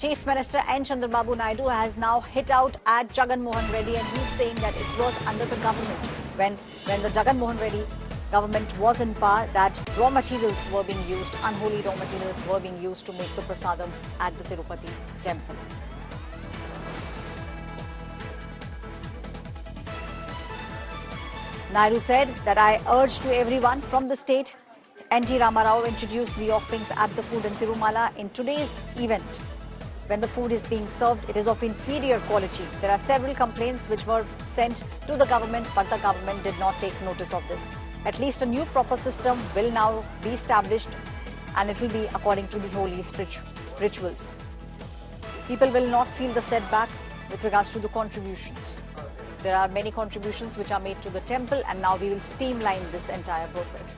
Chief Minister N. Chandrababu Naidu has now hit out at Jagan Mohan Reddy, and he's saying that it was under the government, when the Jagan Mohan Reddy government was in power, that raw materials were being used, unholy raw materials were being used to make the prasadam at the Tirupati temple. Naidu said that I urge to everyone from the state. N.T. Rama Rao introduced the offerings at the food in Tirumala. In today's event, when the food is being served, it is of inferior quality. There are several complaints which were sent to the government, but the government did not take notice of this. At least a new proper system will now be established, and it will be according to the holy rituals. People will not feel the setback with regards to the contributions. There are many contributions which are made to the temple, and now we will streamline this entire process.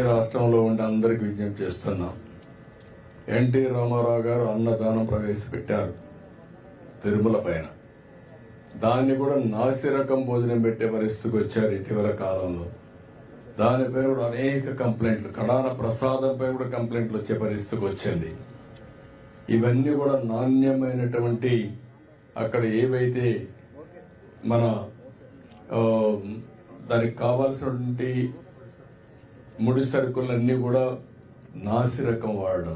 రాష్ట్రంలో ఉండే అందరికి విజ్ఞప్తి చేస్తున్నాం. NT Ramarao గారు అన్నదానం ప్రవేశపెట్టారు తిరుమల పైన. దాన్ని కూడా నాసిరకం భోజనం పెట్టే పరిస్థితికి వచ్చారు ఇటీవల కాలంలో. దానిపై కూడా అనేక కంప్లైంట్లు, కడాన ప్రసాదంపై కూడా కంప్లైంట్లు వచ్చే పరిస్థితికి వచ్చింది. ఇవన్నీ కూడా నాణ్యమైనటువంటి అక్కడ ఏవైతే మన దానికి కావాల్సినటువంటి ముడి సరుకులన్నీ కూడా నాసిరకం వాడడం,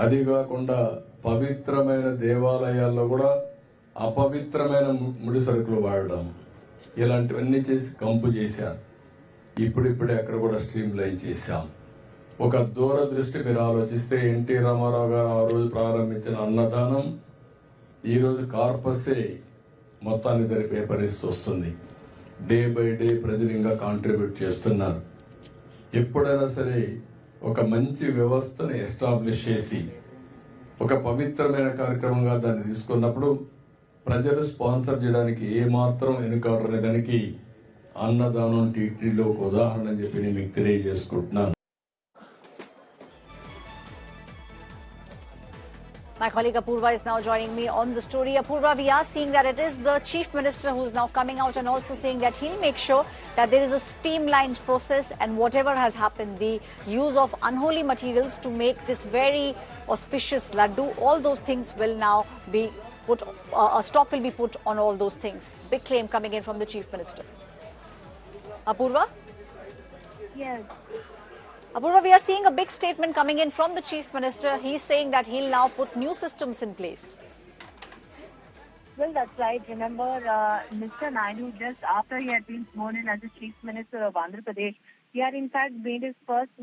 అది కాకుండా పవిత్రమైన దేవాలయాల్లో కూడా అపవిత్రమైన ముడి సరుకులు వాడడం, ఇలాంటివన్నీ చేసి కంపు చేశారు. ఇప్పుడిప్పుడే అక్కడ కూడా స్ట్రీమ్ లైన్ చేశాం. ఒక దూరదృష్టి మీరు ఆలోచిస్తే ఎన్టీ రామారావు గారు ఆ రోజు ప్రారంభించిన అన్నదానం ఈరోజు కార్పసే మొత్తాన్ని జరిపే పరిస్థితి వస్తుంది. డే బై డే ప్రజలు ఇంకా కాంట్రిబ్యూట్ చేస్తున్నారు. ఎప్పుడైనా సరే ఒక మంచి వ్యవస్థను ఎస్టాబ్లిష్ చేసి ఒక పవిత్రమైన కార్యక్రమంగా దాన్ని తీసుకున్నప్పుడు ప్రజలు స్పాన్సర్ చేయడానికి ఏమాత్రం వెనుకాడనే దానికి అన్నదానం టీటీలో ఒక ఉదాహరణ అని చెప్పి నేను మీకు తెలియజేసుకుంటున్నాను. My colleague Apurva is now joining me on the story. Apurva, we are seeing that it is the Chief Minister who is now coming out and also saying that he'll make sure that there is a streamlined process, and whatever has happened, the use of unholy materials to make this very auspicious laddu, all those things will now be put, a stop will be put on all those things. Big claim coming in from the Chief Minister. Apurva? Yes. Apurva, we are seeing a big statement coming in from the Chief Minister. He's saying that he'll now put new systems in place. Well, that's right. Remember, Mr. Naidu, just after he had been sworn in as the Chief Minister of Andhra Pradesh, he had in fact made his first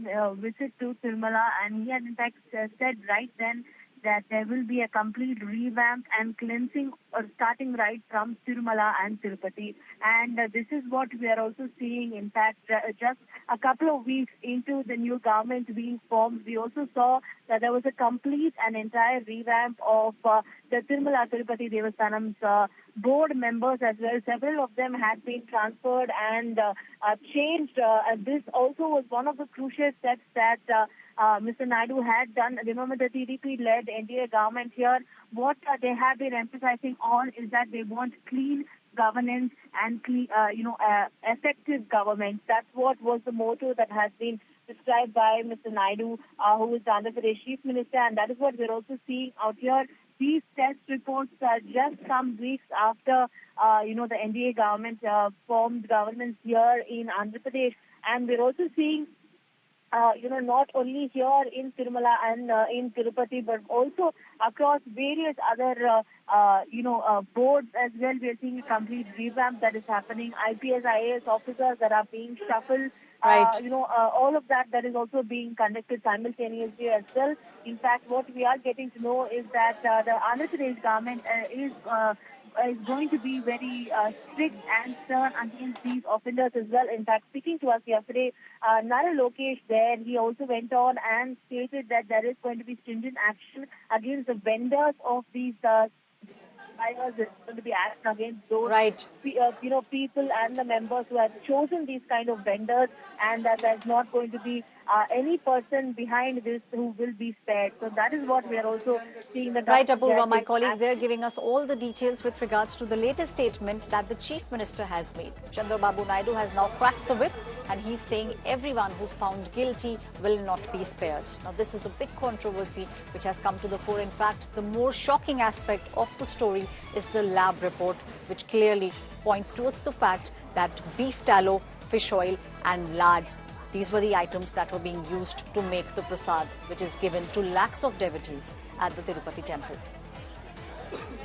visit to Tirumala, and he had in fact said right then that there will be a complete revamp and cleansing starting right from Tirumala and Tirupati. And this is what we are also seeing. In fact, just a couple of weeks into the new government being formed, we also saw that there was a complete and entire revamp of the Tirumala Tirupati Devasthanam's board members as well. Several of them had been transferred and changed. This also was one of the crucial steps that Mr. Naidu had done. Remember, the TDP-led NDA government here, what they have been emphasizing on is that they want clean governance and clean, effective government. That's what was the motto that has been described by Mr. Naidu, who is the Andhra Pradesh Chief Minister, and that is what we're also seeing out here. These test reports just some weeks after, the NDA government formed governments here in Andhra Pradesh, and we're also seeing not only here in Tirumala and in Tirupati, but also across various other, boards as well. We are seeing a complete revamp that is happening. IPS, IAS officers that are being shuffled. Right. All of that is also being conducted simultaneously as well. In fact, what we are getting to know is that the Andhra Pradesh government is going to be very strict and stern against these offenders as well. In fact, speaking to us yesterday, Nara Lokesh there, he also went on and stated that there is going to be stringent action against the vendors of these buyers. There's going to be action against those people and the members who have chosen these kind of vendors, and that there's not going to be any person behind this who will be spared. So that is what we are also seeing. Right, Apurva, my colleague there giving us all the details with regards to the latest statement that the Chief Minister has made. Chandrababu Naidu has now cracked the whip and he's saying everyone who's found guilty will not be spared. Now, this is a big controversy which has come to the fore. In fact, the more shocking aspect of the story is the lab report, which clearly points towards the fact that beef tallow, fish oil and lard, these were the items that were being used to make the prasad, which is given to lakhs of devotees at the Tirupati temple.